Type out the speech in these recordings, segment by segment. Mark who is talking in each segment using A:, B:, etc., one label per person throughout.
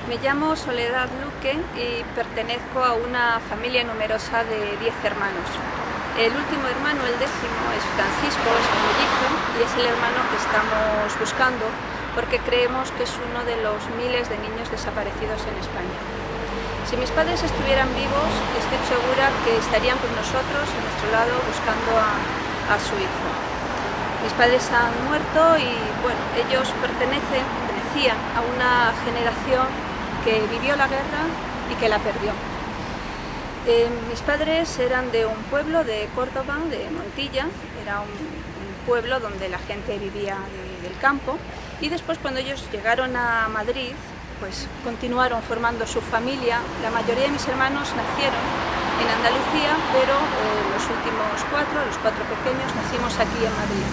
A: Me llamo Soledad Luque y pertenezco a una familia numerosa de 10 hermanos. El último hermano, el 10º, es Francisco, es un mellizo y es el hermano que estamos buscando porque creemos que es uno de los miles de niños desaparecidos en España. Si mis padres estuvieran vivos, estoy segura que estarían con nosotros, a nuestro lado, buscando a su hijo. Mis padres han muerto y bueno, ellos pertenecían a una generación que vivió la guerra y que la perdió. Mis padres eran de un pueblo de Córdoba, de Montilla, era un pueblo donde la gente vivía del campo, y después cuando ellos llegaron a Madrid, pues continuaron formando su familia. La mayoría de mis hermanos nacieron en Andalucía, pero los últimos los cuatro pequeños, nacimos aquí en Madrid.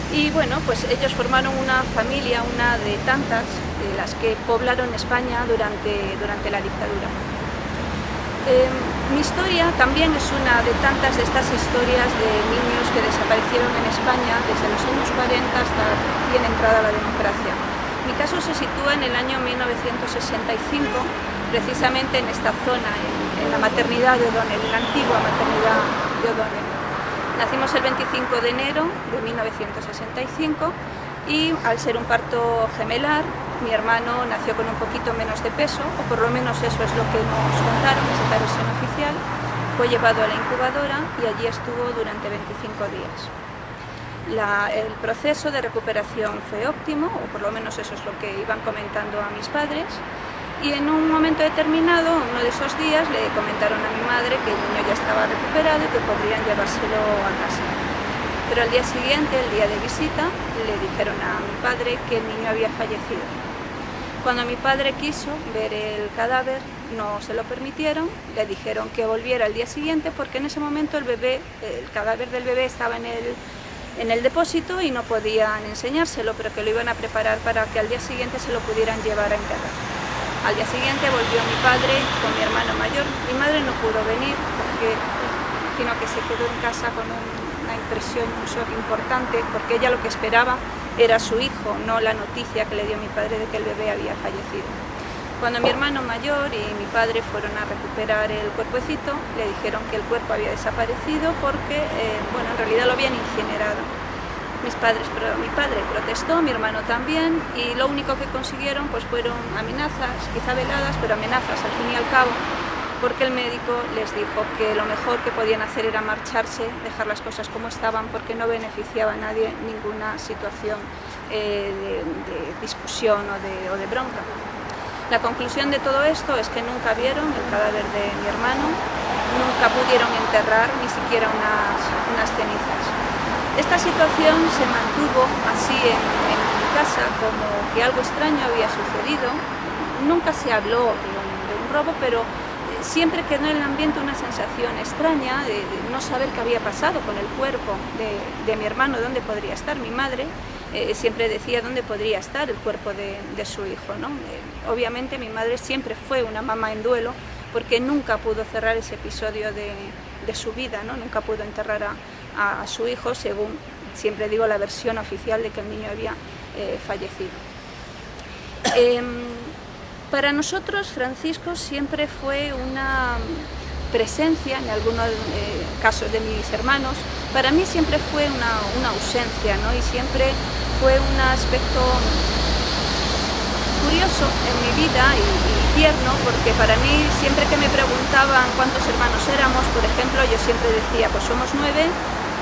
A: Y bueno, pues ellos formaron una familia, una de tantas, de las que poblaron España durante la dictadura. Mi historia también es una de tantas de estas historias de niños que desaparecieron en España desde los años 40 hasta bien entrada la democracia. Mi caso se sitúa en el año 1965, precisamente en esta zona, en la maternidad de O'Donnell, en la antigua maternidad de O'Donnell. Nacimos el 25 de enero de 1965 y al ser un parto gemelar, mi hermano nació con un poquito menos de peso, o por lo menos eso es lo que nos contaron, es la versión oficial. Fue llevado a la incubadora y allí estuvo durante 25 días. El proceso de recuperación fue óptimo, o por lo menos eso es lo que iban comentando a mis padres. Y en un momento determinado, uno de esos días, le comentaron a mi madre que el niño ya estaba recuperado y que podrían llevárselo a casa. Pero al día siguiente, el día de visita, le dijeron a mi padre que el niño había fallecido. Cuando mi padre quiso ver el cadáver, no se lo permitieron, le dijeron que volviera al día siguiente porque en ese momento el cadáver del bebé estaba en el depósito y no podían enseñárselo, pero que lo iban a preparar para que al día siguiente se lo pudieran llevar a enterrar. Al día siguiente volvió mi padre con mi hermano mayor. Mi madre no pudo venir sino que se quedó en casa con una impresión, un shock importante, porque ella lo que esperaba era su hijo, no la noticia que le dio mi padre de que el bebé había fallecido. Cuando mi hermano mayor y mi padre fueron a recuperar el cuerpecito, le dijeron que el cuerpo había desaparecido porque, en realidad lo habían incinerado. Mi padre protestó, mi hermano también, y lo único que consiguieron pues fueron amenazas, quizá veladas, pero amenazas al fin y al cabo, porque el médico les dijo que lo mejor que podían hacer era marcharse, dejar las cosas como estaban, porque no beneficiaba a nadie ninguna situación de discusión o de bronca. La conclusión de todo esto es que nunca vieron el cadáver de mi hermano, nunca pudieron enterrar ni siquiera unas cenizas. Esta situación se mantuvo así en mi casa, como que algo extraño había sucedido. Nunca se habló de un robo, pero siempre quedó en el ambiente una sensación extraña de no saber qué había pasado con el cuerpo de mi hermano, dónde podría estar. Mi madre siempre decía dónde podría estar el cuerpo de su hijo, ¿no? Obviamente mi madre siempre fue una mamá en duelo porque nunca pudo cerrar ese episodio de su vida, ¿no? Nunca pudo enterrar a su hijo, según siempre digo la versión oficial de que el niño había fallecido. Para nosotros Francisco siempre fue una presencia, en algunos casos de mis hermanos, para mí siempre fue una ausencia, ¿no? Y siempre fue un aspecto curioso en mi vida y tierno, porque para mí siempre que me preguntaban cuántos hermanos éramos, por ejemplo, yo siempre decía pues somos 9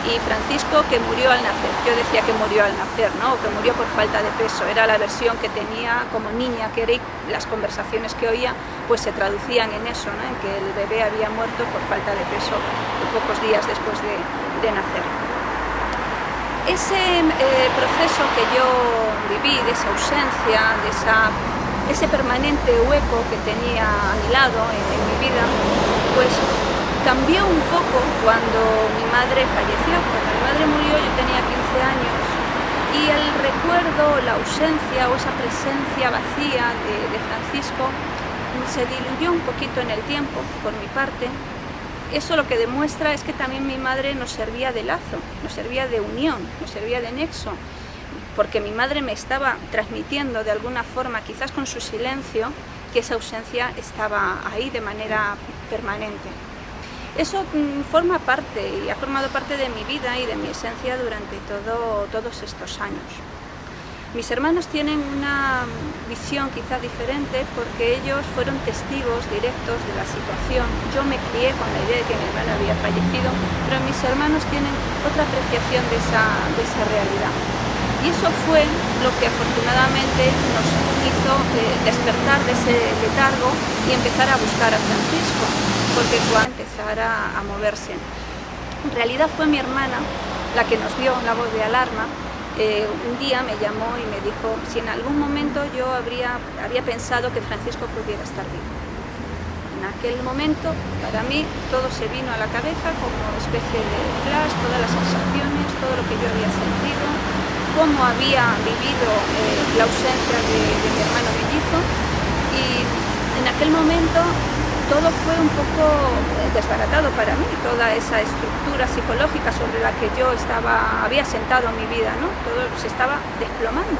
A: y Francisco que murió al nacer. Yo decía que murió al nacer, ¿no? O que murió por falta de peso. Era la versión que tenía como niña, que era, y las conversaciones que oía pues se traducían en eso, ¿no? En que el bebé había muerto por falta de peso pocos días después de nacer. Ese proceso que yo viví, de esa ausencia, de ese permanente hueco que tenía a mi lado en mi vida, pues cambió un poco cuando mi madre falleció. Cuando mi madre murió yo tenía 15 años y el recuerdo, la ausencia o esa presencia vacía de Francisco se diluyó un poquito en el tiempo por mi parte. Eso lo que demuestra es que también mi madre nos servía de lazo, nos servía de unión, nos servía de nexo, porque mi madre me estaba transmitiendo de alguna forma, quizás con su silencio, que esa ausencia estaba ahí de manera permanente. Eso forma parte y ha formado parte de mi vida y de mi esencia durante todos estos años. Mis hermanos tienen una visión quizá diferente porque ellos fueron testigos directos de la situación. Yo me crié con la idea de que mi hermano había fallecido, pero mis hermanos tienen otra apreciación de esa realidad. Y eso fue lo que afortunadamente nos hizo despertar de ese letargo y empezar a buscar a Francisco, porque cuando empezara a moverse. En realidad fue mi hermana la que nos dio la voz de alarma. Un día me llamó y me dijo si en algún momento yo había pensado que Francisco pudiera estar vivo. En aquel momento, para mí, todo se vino a la cabeza como especie de flash, todas las sensaciones, todo lo que yo había sentido, cómo había vivido la ausencia de mi hermano mellizo, y en aquel momento todo fue un poco desbaratado para mí, toda esa estructura psicológica sobre la que yo había sentado mi vida, ¿no? Todo se estaba desplomando.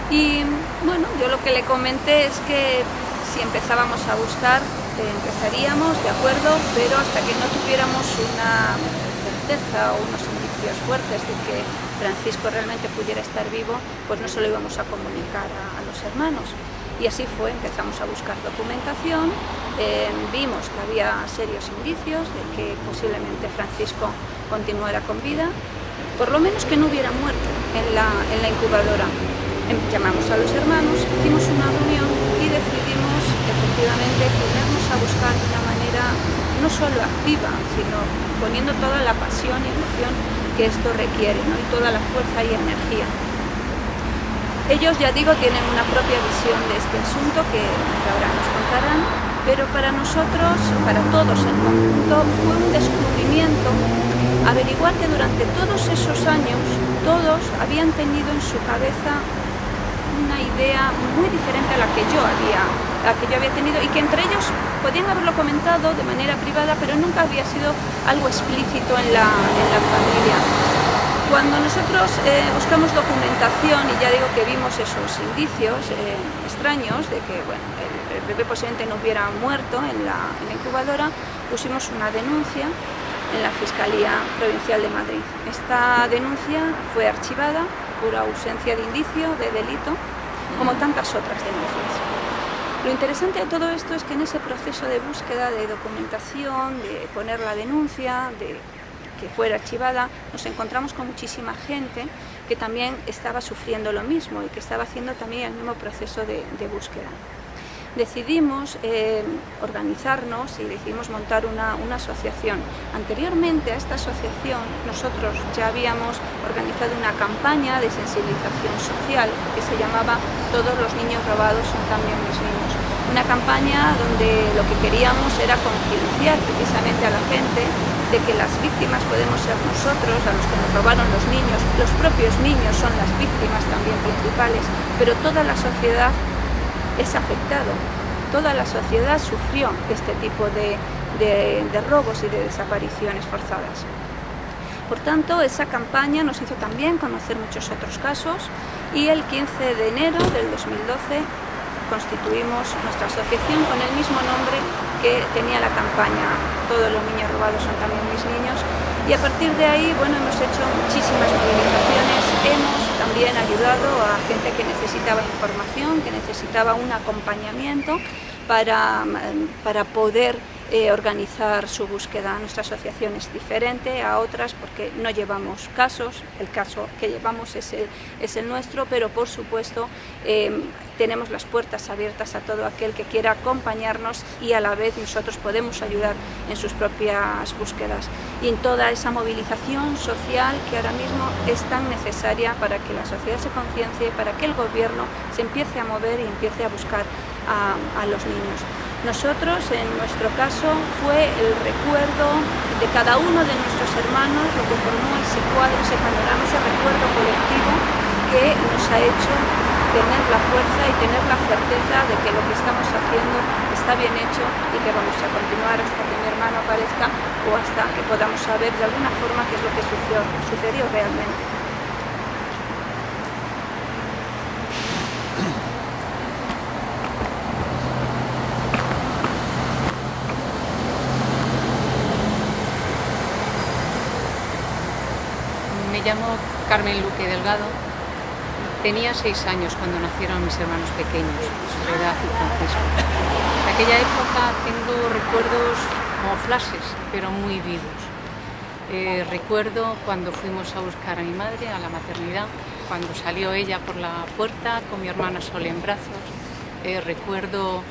A: Y bueno, yo lo que le comenté es que si empezábamos a buscar, empezaríamos, de acuerdo, pero hasta que no tuviéramos una certeza o unos indicios fuertes de que Francisco realmente pudiera estar vivo, pues no se lo íbamos a comunicar a los hermanos. Y así fue, empezamos a buscar documentación, vimos que había serios indicios de que posiblemente Francisco continuara con vida, por lo menos que no hubiera muerto en la incubadora. Llamamos a los hermanos, hicimos una reunión y decidimos efectivamente ponernos a buscar de una manera no solo activa, sino poniendo toda la pasión y emoción que esto requiere, ¿no? Y toda la fuerza y energía. Ellos, ya digo, tienen una propia visión de este asunto que ahora nos contarán, pero para nosotros, para todos en conjunto, fue un descubrimiento averiguar que durante todos esos años todos habían tenido en su cabeza una idea muy diferente a la que yo había tenido, y que entre ellos podían haberlo comentado de manera privada, pero nunca había sido algo explícito en la familia. Cuando nosotros buscamos documentación y ya digo que vimos esos indicios extraños de que bueno, el bebé posiblemente no hubiera muerto en la incubadora, pusimos una denuncia en la Fiscalía Provincial de Madrid. Esta denuncia fue archivada por ausencia de indicio de delito, como tantas otras denuncias. Lo interesante de todo esto es que en ese proceso de búsqueda de documentación, de poner la denuncia, de que fuera archivada, nos encontramos con muchísima gente que también estaba sufriendo lo mismo y que estaba haciendo también el mismo proceso de búsqueda. Decidimos organizarnos y decidimos montar una asociación. Anteriormente a esta asociación nosotros ya habíamos organizado una campaña de sensibilización social que se llamaba Todos los niños robados son también mis niños. Una campaña donde lo que queríamos era concienciar precisamente a la gente de que las víctimas podemos ser nosotros, a los que nos robaron los niños, los propios niños son las víctimas también principales, pero toda la sociedad es afectado, toda la sociedad sufrió este tipo de robos y de desapariciones forzadas. Por tanto, esa campaña nos hizo también conocer muchos otros casos y el 15 de enero del 2012 constituimos nuestra asociación con el mismo nombre que tenía la campaña Todos los niños robados son también mis niños, y a partir de ahí bueno, hemos hecho muchísimas movilizaciones, hemos también ayudado a gente que necesitaba información, que necesitaba un acompañamiento para poder organizar su búsqueda. Nuestra asociación es diferente a otras porque no llevamos casos, el caso que llevamos es el nuestro, pero por supuesto tenemos las puertas abiertas a todo aquel que quiera acompañarnos y a la vez nosotros podemos ayudar en sus propias búsquedas y en toda esa movilización social que ahora mismo es tan necesaria para que la sociedad se conciencie, para que el gobierno se empiece a mover y empiece a buscar a los niños. Nosotros, en nuestro caso, fue el recuerdo de cada uno de nuestros hermanos lo que formó ese cuadro, ese panorama, ese recuerdo colectivo que nos ha hecho tener la fuerza y tener la certeza de que lo que estamos haciendo está bien hecho y que vamos a continuar hasta que mi hermano aparezca o hasta que podamos saber de alguna forma qué es lo que sucedió realmente.
B: llamo Carmen Luque Delgado. Tenía 6 años cuando nacieron mis hermanos pequeños, Soledad y Francisco. De aquella época tengo recuerdos como flashes, pero muy vivos. Recuerdo cuando fuimos a buscar a mi madre a la maternidad, cuando salió ella por la puerta con mi hermana Sol en brazos. Recuerdo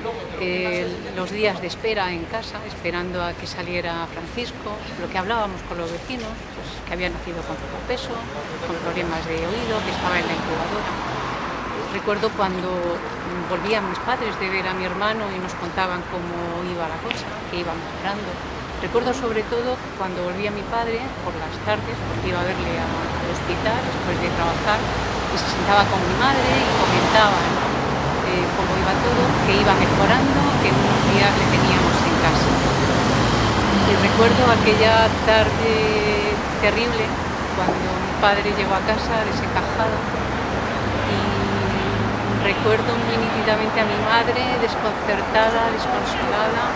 B: los días de espera en casa, esperando a que saliera Francisco, lo que hablábamos con los vecinos, pues, que había nacido con poco peso, con problemas de oído, que estaba en la incubadora. Recuerdo cuando volvían mis padres de ver a mi hermano y nos contaban cómo iba la cosa, que iba mejorando. Recuerdo sobre todo cuando volvía mi padre por las tardes, porque iba a verle al hospital después de trabajar, y se sentaba con mi madre y comentaba, ¿no?, cómo iba todo, que iba mejorando, que en unos días le teníamos en casa. Y recuerdo aquella tarde terrible cuando mi padre llegó a casa desencajado, y recuerdo muy nítidamente a mi madre desconcertada, desconsolada,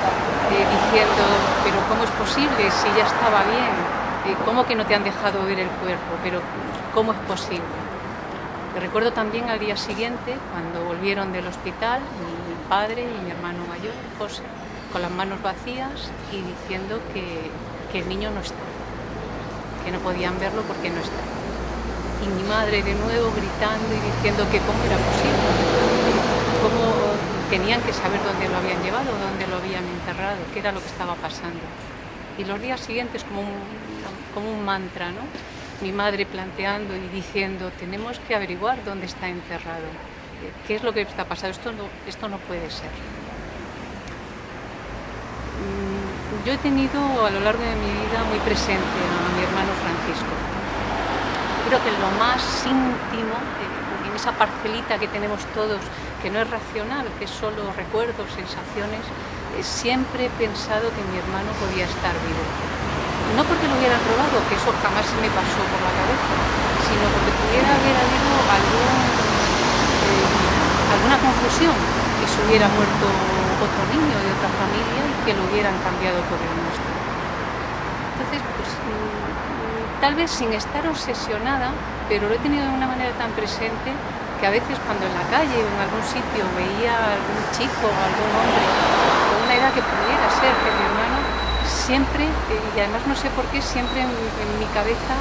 B: diciendo, pero ¿cómo es posible si ya estaba bien? ¿Cómo que no te han dejado ver el cuerpo? Pero ¿cómo es posible? Y recuerdo también al día siguiente, cuando volvieron del hospital, mi padre y mi hermano mayor, José, con las manos vacías y diciendo que el niño no está, que no podían verlo porque no está. Y mi madre de nuevo gritando y diciendo que cómo era posible, cómo tenían que saber dónde lo habían llevado, dónde lo habían enterrado, qué era lo que estaba pasando. Y los días siguientes como un mantra, ¿no? Mi madre planteando y diciendo, tenemos que averiguar dónde está enterrado, qué es lo que está pasando, esto no puede ser. Yo he tenido a lo largo de mi vida muy presente a mi hermano Francisco. Creo que en lo más íntimo, en esa parcelita que tenemos todos, que no es racional, que es solo recuerdos, sensaciones, siempre he pensado que mi hermano podía estar vivo. No porque lo hubieran robado, que eso jamás se me pasó por la cabeza, sino porque pudiera haber habido alguna confusión, que se hubiera muerto otro niño de otra familia y que lo hubieran cambiado por el nuestro. Entonces, pues, tal vez sin estar obsesionada, pero lo he tenido de una manera tan presente que a veces cuando en la calle o en algún sitio veía a algún chico o algún hombre con una edad que pudiera ser de mi hermano, siempre, y además no sé por qué, siempre en mi cabeza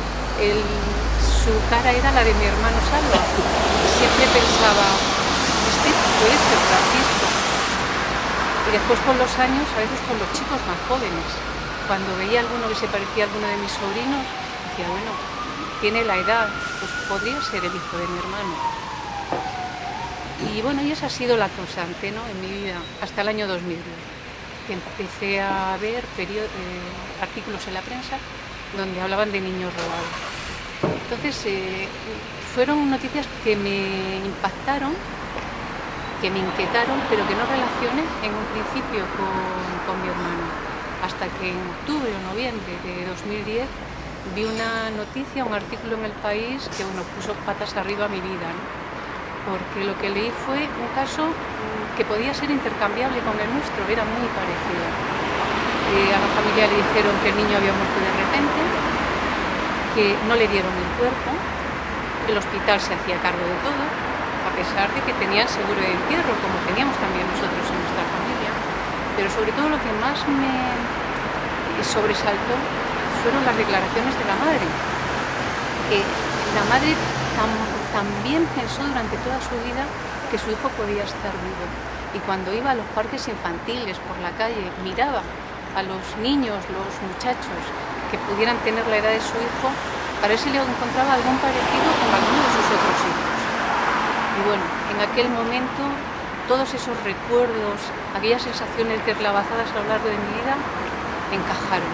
B: su cara era la de mi hermano Salva. Siempre pensaba, este puede ser Francisco. Y después con los años, a veces con los chicos más jóvenes, cuando veía alguno que se parecía a alguno de mis sobrinos, decía, bueno, tiene la edad, pues podría ser el hijo de mi hermano. Y bueno, y esa ha sido la constante, ¿no?, en mi vida, hasta el año 2010, que empecé a ver artículos en la prensa donde hablaban de niños robados. Entonces, fueron noticias que me impactaron, que me inquietaron, pero que no relacioné en un principio con mi hermano. Hasta que en octubre o noviembre de 2010 vi una noticia, un artículo en El País que puso patas arriba a mi vida, ¿no? Porque lo que leí fue un caso que podía ser intercambiable con el nuestro, era muy parecido. A la familia le dijeron que el niño había muerto de repente, que no le dieron el cuerpo, el hospital se hacía cargo de todo, a pesar de que tenían seguro de entierro, como teníamos también nosotros en nuestra familia. Pero sobre todo lo que más me sobresaltó fueron las declaraciones de la madre, que la madre también pensó durante toda su vida que su hijo podía estar vivo. Y cuando iba a los parques infantiles por la calle, miraba a los niños, los muchachos que pudieran tener la edad de su hijo, para ver si le encontraba algún parecido con alguno de sus otros hijos. Y bueno, en aquel momento todos esos recuerdos, aquellas sensaciones deslavazadas a lo largo de mi vida, encajaron.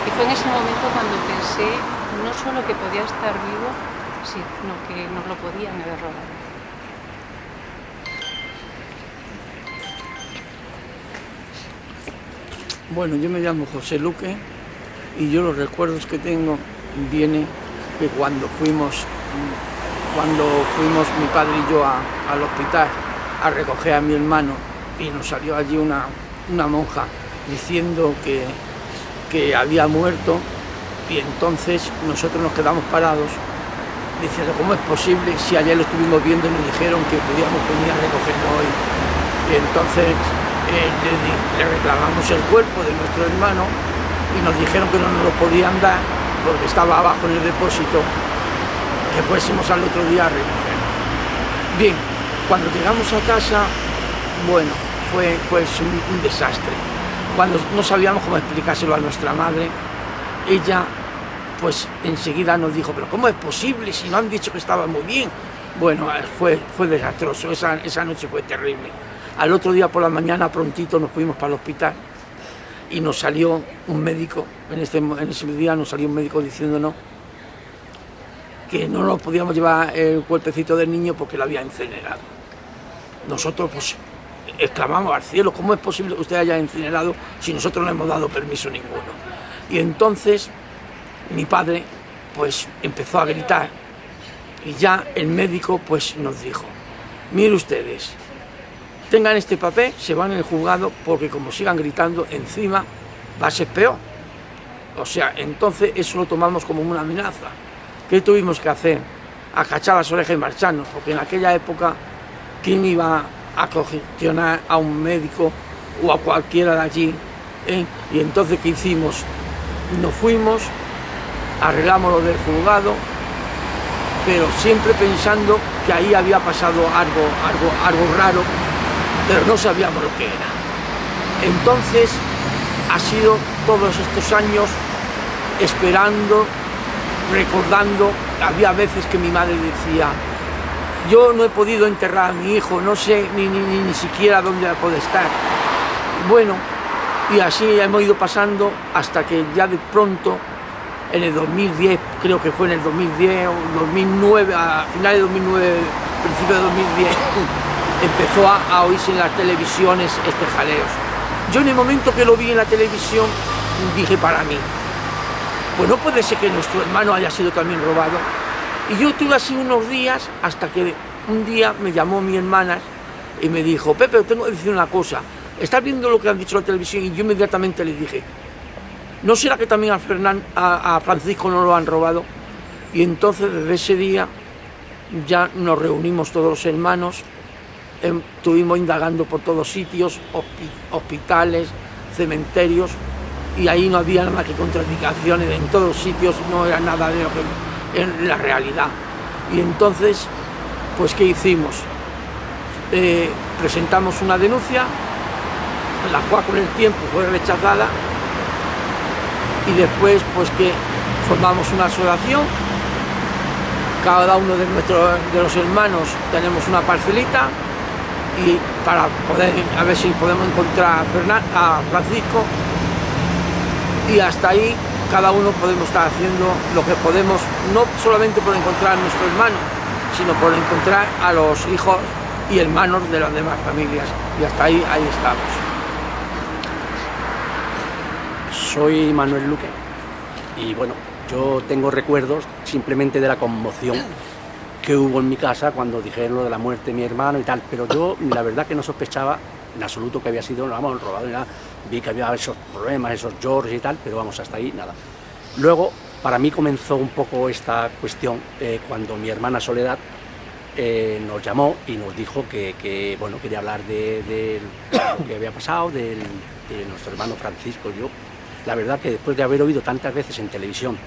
B: Y fue en ese momento cuando pensé no solo que podía estar vivo, sino que nos lo podían haber robado.
C: Bueno, yo me llamo José Luque y yo los recuerdos que tengo vienen de cuando fuimos mi padre y yo al hospital a recoger a mi hermano y nos salió allí una monja diciendo que había muerto Y entonces nosotros nos quedamos parados diciendo, ¿cómo es posible si ayer lo estuvimos viendo y nos dijeron que podíamos venir a recogerlo hoy? Y entonces le reclamamos el cuerpo de nuestro hermano y nos dijeron que no nos lo podían dar porque estaba abajo en el depósito, que fuésemos al otro día a recogerlo. Bien, cuando llegamos a casa, bueno, fue pues un desastre. Cuando no sabíamos cómo explicárselo a nuestra madre, ella pues enseguida nos dijo, pero ¿cómo es posible si no han dicho que estaba muy bien? Bueno, fue desastroso, esa noche fue terrible. Al otro día por la mañana prontito nos fuimos para el hospital y nos salió un médico, en ese día nos salió un médico diciéndonos que no nos podíamos llevar el cuerpecito del niño porque lo había incinerado. Nosotros pues exclamamos al cielo, ¿cómo es posible que usted haya incinerado si nosotros no hemos dado permiso ninguno? Y entonces mi padre pues empezó a gritar y ya el médico pues nos dijo, mire ustedes, tengan este papel, se van en el juzgado porque como sigan gritando encima va a ser peor. O sea, entonces eso lo tomamos como una amenaza. ¿Qué tuvimos que hacer? Acachar las orejas y marcharnos, porque en aquella época ¿quién iba a congestionar a un médico o a cualquiera de allí? Y entonces ¿qué hicimos? Nos fuimos, arreglamos lo del juzgado, pero siempre pensando que ahí había pasado algo raro, pero no sabíamos lo que era. Entonces ha sido todos estos años esperando, recordando. Había veces que mi madre decía, yo no he podido enterrar a mi hijo, no sé ni siquiera dónde puede estar. Bueno, y así hemos ido pasando hasta que ya de pronto, en el 2010, creo que fue en el 2010 o 2009, a finales de 2009, principio de 2010, empezó a oírse en las televisiones jaleos. Yo en el momento que lo vi en la televisión dije para mí, pues no puede ser que nuestro hermano haya sido también robado. Y yo tuve así unos días hasta que un día me llamó mi hermana y me dijo, Pepe, tengo que decir una cosa, ¿estás viendo lo que han dicho en la televisión? Y yo inmediatamente le dije, ¿no será que también a Francisco no lo han robado? Y entonces desde ese día ya nos reunimos todos los hermanos, estuvimos indagando por todos sitios, hospitales, cementerios, y ahí no había nada más que contraindicaciones, en todos sitios no era nada de lo que en la realidad. Y entonces, pues ¿qué hicimos? Presentamos una denuncia, la cual con el tiempo fue rechazada, y después pues que formamos una asociación, cada uno de los hermanos tenemos una parcelita, y para poder, a ver si podemos encontrar a Francisco, y hasta ahí cada uno podemos estar haciendo lo que podemos, no solamente por encontrar a nuestro hermano, sino por encontrar a los hijos y hermanos de las demás familias, y hasta ahí estamos.
D: Soy Manuel Luque y bueno, yo tengo recuerdos simplemente de la conmoción que hubo en mi casa cuando dijeron lo de la muerte de mi hermano y tal, pero yo la verdad que no sospechaba en absoluto que había sido, vamos, robado ni nada. Vi que había esos problemas, esos lloros y tal, pero vamos, hasta ahí nada. Luego, para mí comenzó un poco esta cuestión cuando mi hermana Soledad nos llamó y nos dijo que bueno, quería hablar de lo que había pasado, de nuestro hermano Francisco. Yo, la verdad que después de haber oído tantas veces en televisión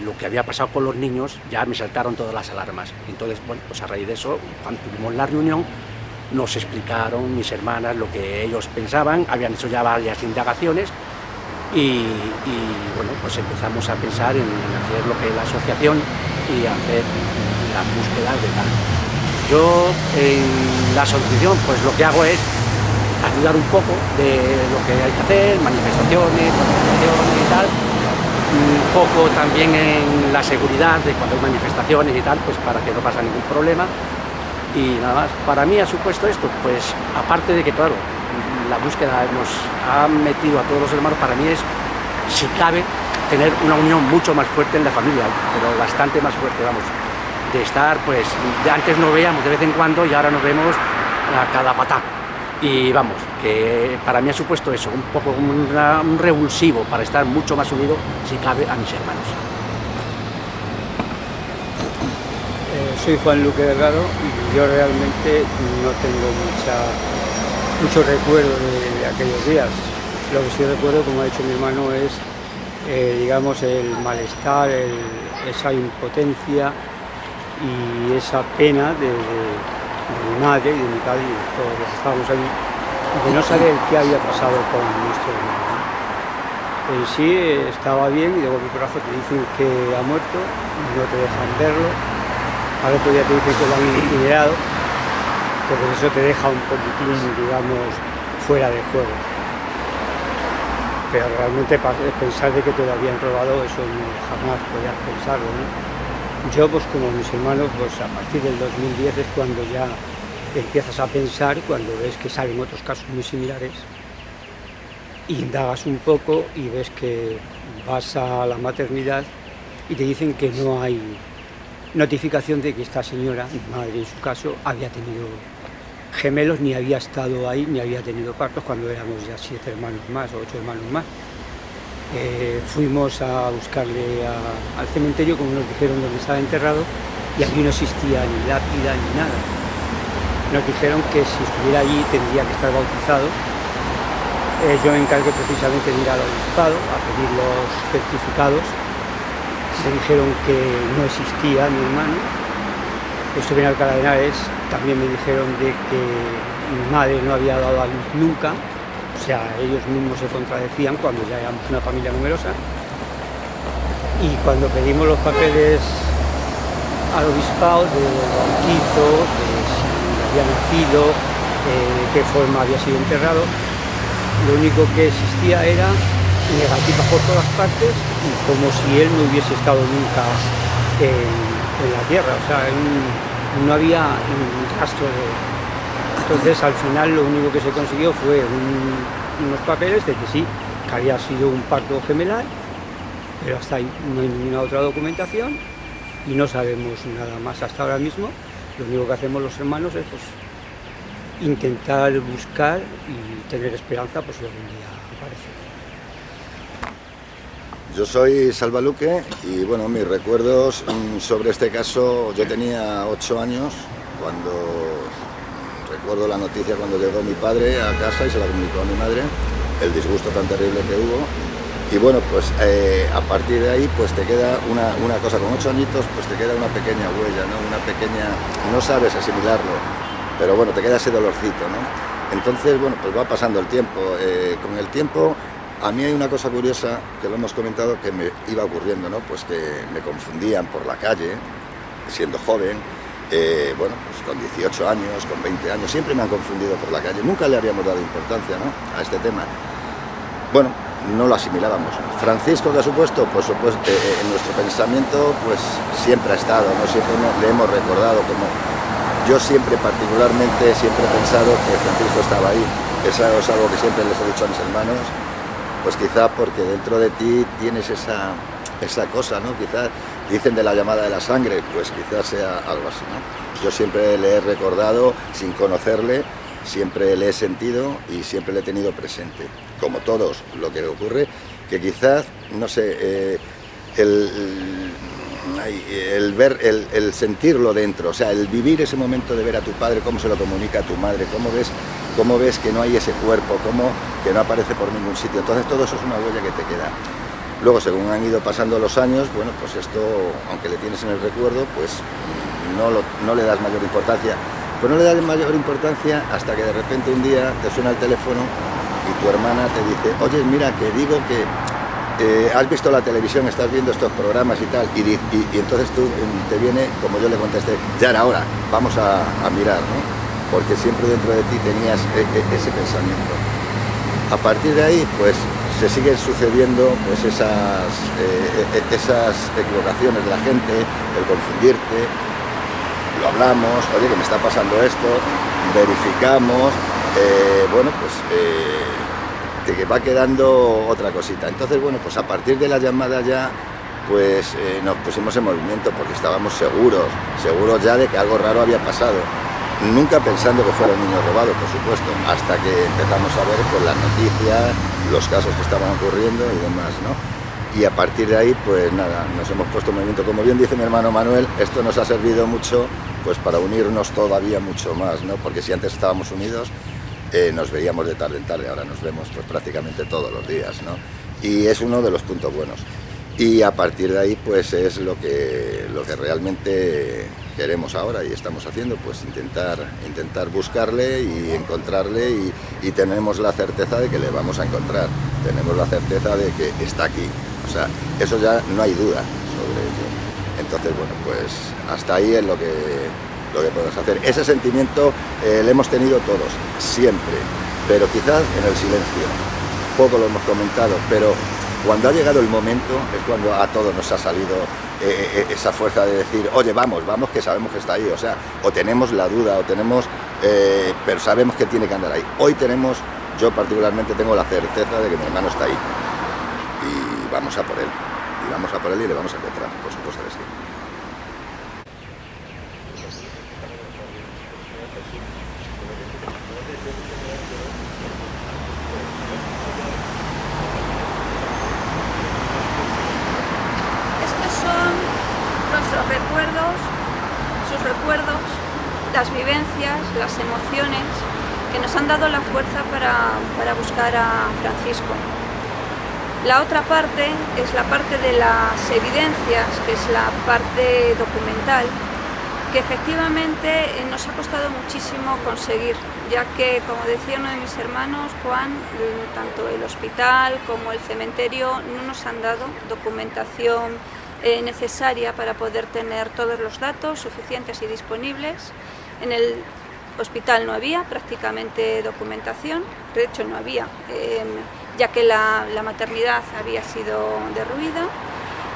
D: lo que había pasado con los niños, ya me saltaron todas las alarmas. Entonces, bueno, pues a raíz de eso, cuando tuvimos la reunión, nos explicaron mis hermanas lo que ellos pensaban, habían hecho ya varias indagaciones y bueno, pues empezamos a pensar en hacer lo que es la asociación y hacer las búsquedas de tal. Yo en la asociación pues lo que hago es ayudar un poco de lo que hay que hacer, manifestaciones y tal, un poco también en la seguridad de cuando hay manifestaciones y tal, pues para que no pase ningún problema. Y nada más, para mí ha supuesto esto, pues aparte de que claro, la búsqueda nos ha metido a todos los hermanos, para mí es, si cabe, tener una unión mucho más fuerte en la familia, pero bastante más fuerte, vamos, de estar, pues, de antes nos veíamos de vez en cuando y ahora nos vemos a cada patá. Y vamos, que para mí ha supuesto eso, un poco como un revulsivo para estar mucho más unido, si cabe, a mis hermanos.
E: Soy Juan Luque Delgado y yo realmente no tengo mucho recuerdo de aquellos días. Lo que sí recuerdo, como ha dicho mi hermano, es digamos el malestar, esa impotencia y esa pena de mi madre y de mi padre y de todos los que estábamos allí, de no saber qué había pasado con nuestro hermano. En sí estaba bien y de golpe y porrazo te dicen que ha muerto, no te dejan verlo. Al otro día te dicen que lo han incinerado, entonces eso te deja un poquitín, digamos, fuera de juego. Pero realmente pensar de que te lo habían robado, eso no, jamás podías pensarlo, ¿no? Yo, pues como mis hermanos, pues a partir del 2010 es cuando ya empiezas a pensar, cuando ves que salen otros casos muy similares, indagas un poco y ves que vas a la maternidad y te dicen que no hay notificación de que esta señora, mi madre en su caso, había tenido gemelos, ni había estado ahí, ni había tenido partos cuando éramos ya 7 hermanos más o 8 hermanos más. Fuimos a buscarle al cementerio, como nos dijeron dónde estaba enterrado, y allí no existía ni lápida ni nada. Nos dijeron que si estuviera allí tendría que estar bautizado. Yo me encargué precisamente de ir al obispado a pedir los certificados. Me dijeron que no existía mi hermano. Estuve en Alcalá de Henares, también me dijeron de que mi madre no había dado a luz nunca, o sea, ellos mismos se contradecían cuando ya éramos una familia numerosa. Y cuando pedimos los papeles al obispado de bautizo, de si había nacido, de qué forma había sido enterrado, lo único que existía era negativas por todas partes, como si él no hubiese estado nunca en la tierra, o sea, no había un rastro de... Entonces al final lo único que se consiguió fue unos papeles de que sí, que había sido un parto gemelar, pero hasta ahí no hay ninguna otra documentación y no sabemos nada más hasta ahora mismo. Lo único que hacemos los hermanos es pues, intentar buscar y tener esperanza pues, si algún día aparece.
F: Yo soy Salva Luque y bueno, mis recuerdos sobre este caso, yo tenía 8 años cuando recuerdo la noticia cuando llegó mi padre a casa y se la comunicó a mi madre, el disgusto tan terrible que hubo. Y bueno, pues a partir de ahí pues te queda una cosa, con 8 añitos pues te queda una pequeña huella, ¿no? Una pequeña, no sabes asimilarlo, pero bueno, te queda ese dolorcito, ¿no? Entonces, bueno, pues va pasando el tiempo, con el tiempo a mí hay una cosa curiosa que lo hemos comentado que me iba ocurriendo, ¿no? Pues que me confundían por la calle, siendo joven, bueno, pues con 18 años, con 20 años, siempre me han confundido por la calle, nunca le habíamos dado importancia, ¿no? A este tema. Bueno, no lo asimilábamos. Francisco, que ha supuesto, pues en nuestro pensamiento, pues siempre ha estado, ¿no? Siempre le hemos recordado como... Yo siempre, particularmente, siempre he pensado que Francisco estaba ahí. Eso es algo que siempre les he dicho a mis hermanos, pues quizá porque dentro de ti tienes esa cosa, ¿no? Quizás dicen de la llamada de la sangre, pues quizás sea algo así, ¿no? Yo siempre le he recordado, sin conocerle, siempre le he sentido y siempre le he tenido presente. Como todos, lo que ocurre, que quizás, no sé, el sentirlo dentro, o sea, el vivir ese momento de ver a tu padre, cómo se lo comunica a tu madre, cómo ves que no hay ese cuerpo, que no aparece por ningún sitio. Entonces todo eso es una huella que te queda. Luego, según han ido pasando los años, bueno, pues esto, aunque le tienes en el recuerdo, pues no le das mayor importancia. Pues no le das mayor importancia hasta que de repente un día te suena el teléfono y tu hermana te dice, oye, mira, que digo que has visto la televisión, estás viendo estos programas y tal, y entonces tú te viene, como yo le contesté, ya era hora, vamos a mirar, ¿no? Porque siempre dentro de ti tenías ese pensamiento. A partir de ahí, pues se siguen sucediendo pues esas equivocaciones de la gente, el confundirte. Lo hablamos, oye, que me está pasando esto, verificamos, bueno, pues te va quedando otra cosita. Entonces, bueno, pues a partir de la llamada ya, pues nos pusimos en movimiento porque estábamos seguros ya de que algo raro había pasado. nunca pensando que fuera un niño robado, por supuesto, hasta que empezamos a ver pues, las noticias, los casos que estaban ocurriendo y demás, ¿no? Y a partir de ahí, pues nada, nos hemos puesto en movimiento. Como bien dice mi hermano Manuel, esto nos ha servido mucho pues para unirnos todavía mucho más, ¿no? Porque si antes estábamos unidos, nos veíamos de tarde en tarde, ahora nos vemos pues prácticamente todos los días, ¿no? Y es uno de los puntos buenos. Y a partir de ahí, pues es lo que realmente queremos ahora y estamos haciendo, pues intentar buscarle y encontrarle y tenemos la certeza de que le vamos a encontrar, tenemos la certeza de que está aquí, o sea, eso ya no hay duda sobre ello. Entonces, bueno, pues hasta ahí es lo que podemos hacer. Ese sentimiento lo hemos tenido todos, siempre, pero quizás en el silencio, poco lo hemos comentado, pero cuando ha llegado el momento es cuando a todos nos ha salido esa fuerza de decir, oye, vamos, que sabemos que está ahí, o sea, o tenemos la duda, o tenemos, pero sabemos que tiene que andar ahí. Hoy yo particularmente tengo la certeza de que mi hermano está ahí y vamos a por él, y le vamos a encontrar, por supuesto que sí.
A: Sus recuerdos, las vivencias, las emociones que nos han dado la fuerza para buscar a Francisco. La otra parte es la parte de las evidencias, que es la parte documental, que efectivamente nos ha costado muchísimo conseguir, ya que, como decía uno de mis hermanos, Juan, tanto el hospital como el cementerio no nos han dado documentación necesaria para poder tener todos los datos suficientes y disponibles. En el hospital no había prácticamente documentación, de hecho no había, ya que la maternidad había sido derruida.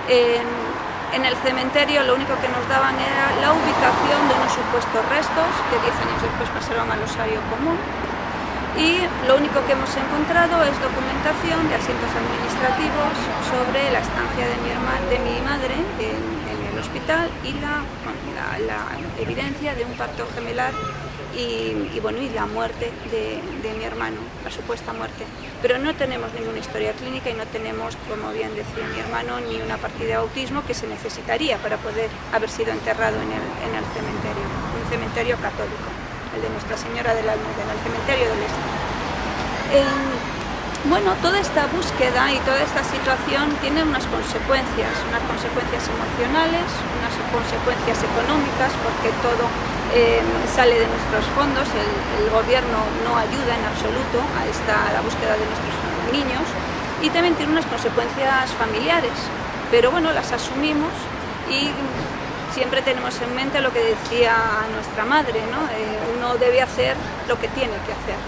A: En el cementerio lo único que nos daban era la ubicación de unos supuestos restos que 10 años después pasaron al osario común. Y lo único que hemos encontrado es documentación de asientos administrativos sobre la estancia de mi madre en el hospital y la evidencia de un parto gemelar y la muerte de mi hermano, la supuesta muerte. Pero no tenemos ninguna historia clínica y no tenemos, como bien decía mi hermano, ni una partida de bautismo que se necesitaría para poder haber sido enterrado en el cementerio, un cementerio católico, el de Nuestra Señora de la Almudena, el cementerio del Este. Toda esta búsqueda y toda esta situación tiene unas consecuencias emocionales, unas consecuencias económicas, porque todo sale de nuestros fondos, el gobierno no ayuda en absoluto a la búsqueda de nuestros niños, y también tiene unas consecuencias familiares, pero bueno, las asumimos y siempre tenemos en mente lo que decía nuestra madre, ¿no? Uno debe hacer lo que tiene que hacer.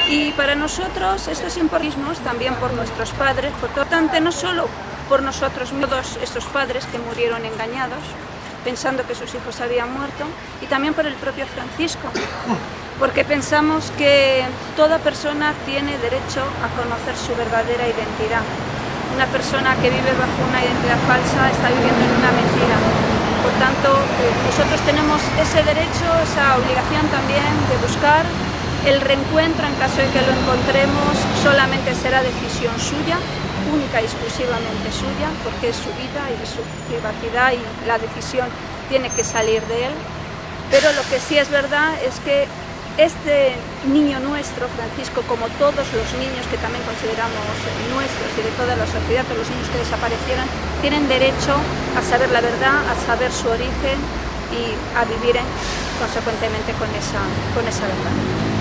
A: Y para nosotros esto es importante también por nuestros padres, por importante no solo por nosotros, todos esos padres que murieron engañados, pensando que sus hijos habían muerto, y también por el propio Francisco, porque pensamos que toda persona tiene derecho a conocer su verdadera identidad. Una persona que vive bajo una identidad falsa está viviendo en una mentira. Por tanto, nosotros tenemos ese derecho, esa obligación también de buscar el reencuentro. En caso de que lo encontremos, solamente será decisión suya, única y exclusivamente suya, porque es su vida y es su privacidad y la decisión tiene que salir de él. Pero lo que sí es verdad es que este niño nuestro, Francisco, como todos los niños que también consideramos nuestros y de toda la sociedad, todos los niños que desaparecieron, tienen derecho a saber la verdad, a saber su origen y a vivir consecuentemente con esa verdad.